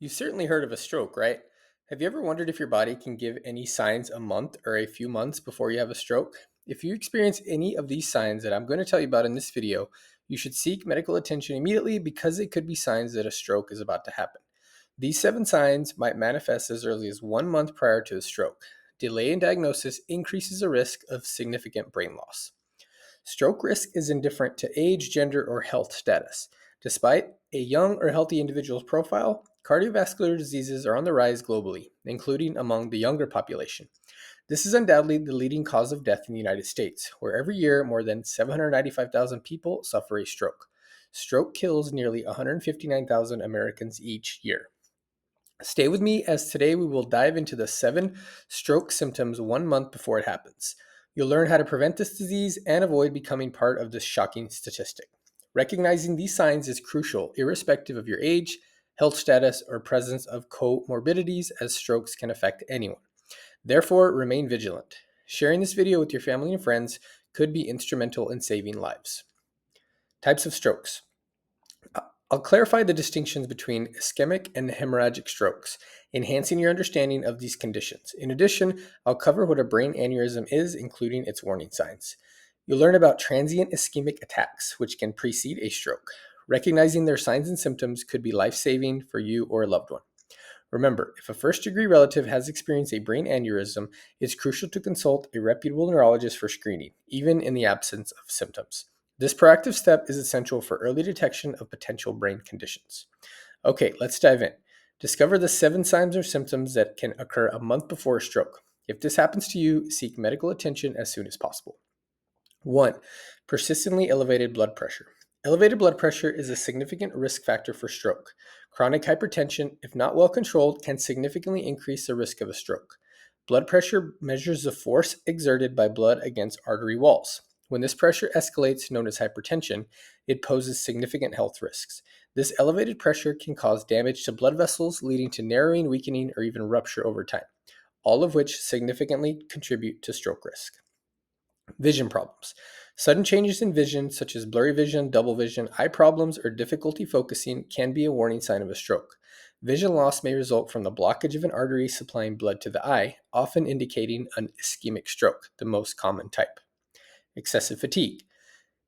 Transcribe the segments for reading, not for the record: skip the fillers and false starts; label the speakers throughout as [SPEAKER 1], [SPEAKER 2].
[SPEAKER 1] You've certainly heard of a stroke, right? Have you ever wondered if your body can give any signs a month or a few months before you have a stroke? If you experience any of these signs that I'm going to tell you about in this video, you should seek medical attention immediately because they could be signs that a stroke is about to happen. These 7 signs might manifest as early as 1 month prior to a stroke. Delay in diagnosis increases the risk of significant brain loss. Stroke risk is indifferent to age, gender, or health status. Despite a young or healthy individual's profile, cardiovascular diseases are on the rise globally, including among the younger population. This is undoubtedly the leading cause of death in the United States, where every year more than 795,000 people suffer a stroke. Stroke kills nearly 159,000 Americans each year. Stay with me as today we will dive into the 7 stroke symptoms 1 month before it happens. You'll learn how to prevent this disease and avoid becoming part of this shocking statistic. Recognizing these signs is crucial, irrespective of your age, health status, or presence of comorbidities, as strokes can affect anyone. Therefore, remain vigilant. Sharing this video with your family and friends could be instrumental in saving lives. Types of strokes. I'll clarify the distinctions between ischemic and hemorrhagic strokes, enhancing your understanding of these conditions. In addition, I'll cover what a brain aneurysm is, including its warning signs. You'll learn about transient ischemic attacks, which can precede a stroke. Recognizing their signs and symptoms could be life-saving for you or a loved one. Remember, if a first-degree relative has experienced a brain aneurysm, it's crucial to consult a reputable neurologist for screening, even in the absence of symptoms. This proactive step is essential for early detection of potential brain conditions. Okay, let's dive in. Discover the 7 signs or symptoms that can occur a month before a stroke. If this happens to you, seek medical attention as soon as possible. 1. Persistently elevated blood pressure. Elevated blood pressure is a significant risk factor for stroke. Chronic hypertension, if not well controlled, can significantly increase the risk of a stroke. Blood pressure measures the force exerted by blood against artery walls. When this pressure escalates, known as hypertension, it poses significant health risks. This elevated pressure can cause damage to blood vessels, leading to narrowing, weakening, or even rupture over time, all of which significantly contribute to stroke risk. Vision problems. Sudden changes in vision, such as blurry vision, double vision, eye problems, or difficulty focusing, can be a warning sign of a stroke. Vision loss may result from the blockage of an artery supplying blood to the eye, often indicating an ischemic stroke, the most common type. Excessive fatigue.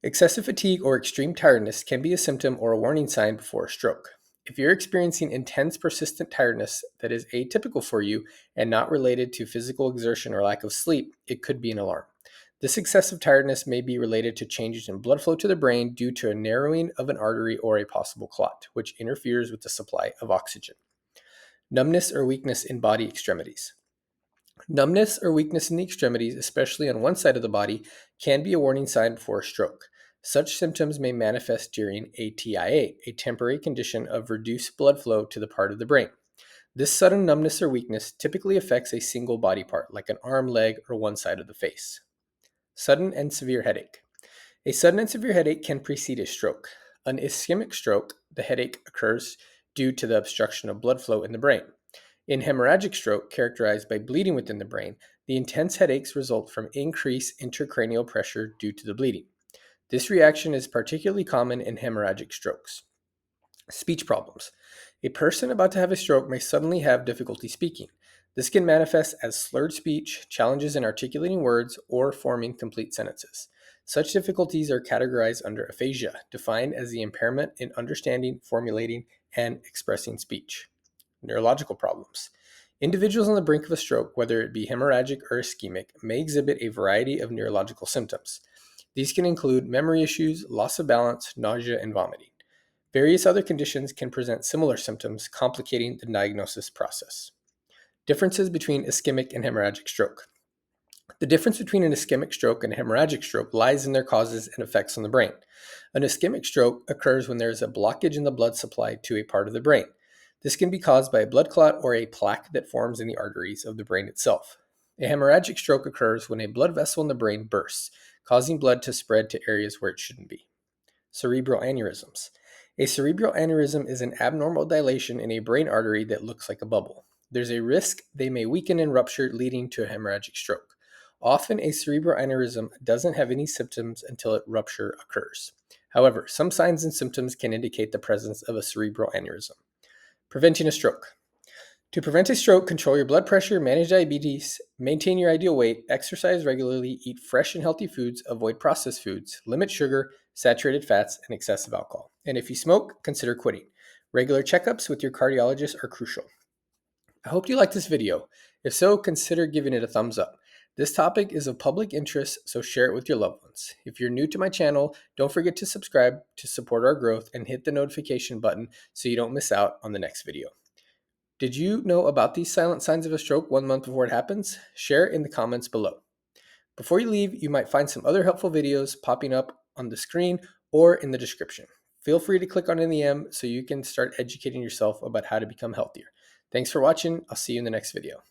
[SPEAKER 1] Excessive fatigue or extreme tiredness can be a symptom or a warning sign before a stroke. If you're experiencing intense, persistent tiredness that is atypical for you and not related to physical exertion or lack of sleep, it could be an alarm. This excessive tiredness may be related to changes in blood flow to the brain due to a narrowing of an artery or a possible clot, which interferes with the supply of oxygen. Numbness or weakness in body extremities. Numbness or weakness in the extremities, especially on one side of the body, can be a warning sign before a stroke. Such symptoms may manifest during a TIA, a temporary condition of reduced blood flow to the part of the brain. This sudden numbness or weakness typically affects a single body part, like an arm, leg, or one side of the face. Sudden and severe headache. A sudden and severe headache can precede a stroke. An ischemic stroke, the headache occurs due to the obstruction of blood flow in the brain. In hemorrhagic stroke, characterized by bleeding within the brain, the intense headaches result from increased intracranial pressure due to the bleeding. This reaction is particularly common in hemorrhagic strokes. Speech problems. A person about to have a stroke may suddenly have difficulty speaking. This can manifest as slurred speech, challenges in articulating words, or forming complete sentences. Such difficulties are categorized under aphasia, defined as the impairment in understanding, formulating, and expressing speech. Neurological problems. Individuals on the brink of a stroke, whether it be hemorrhagic or ischemic, may exhibit a variety of neurological symptoms. These can include memory issues, loss of balance, nausea, and vomiting. Various other conditions can present similar symptoms, complicating the diagnosis process. Differences between ischemic and hemorrhagic stroke. The difference between an ischemic stroke and a hemorrhagic stroke lies in their causes and effects on the brain. An ischemic stroke occurs when there is a blockage in the blood supply to a part of the brain. This can be caused by a blood clot or a plaque that forms in the arteries of the brain itself. A hemorrhagic stroke occurs when a blood vessel in the brain bursts, causing blood to spread to areas where it shouldn't be. Cerebral aneurysms. A cerebral aneurysm is an abnormal dilation in a brain artery that looks like a bubble. There's a risk they may weaken and rupture, leading to a hemorrhagic stroke. Often, a cerebral aneurysm doesn't have any symptoms until a rupture occurs. However, some signs and symptoms can indicate the presence of a cerebral aneurysm. Preventing a stroke. To prevent a stroke, control your blood pressure, manage diabetes, maintain your ideal weight, exercise regularly, eat fresh and healthy foods, avoid processed foods, limit sugar, saturated fats, and excessive alcohol. And if you smoke, consider quitting. Regular checkups with your cardiologist are crucial. I hope you liked this video. If so, consider giving it a thumbs up. This topic is of public interest, so share it with your loved ones. If you're new to my channel, don't forget to subscribe to support our growth and hit the notification button so you don't miss out on the next video. Did you know about these silent signs of a stroke 1 month before it happens? Share in the comments below. Before you leave, you might find some other helpful videos popping up on the screen or in the description. Feel free to click on any of them so you can start educating yourself about how to become healthier. Thanks for watching. I'll see you in the next video.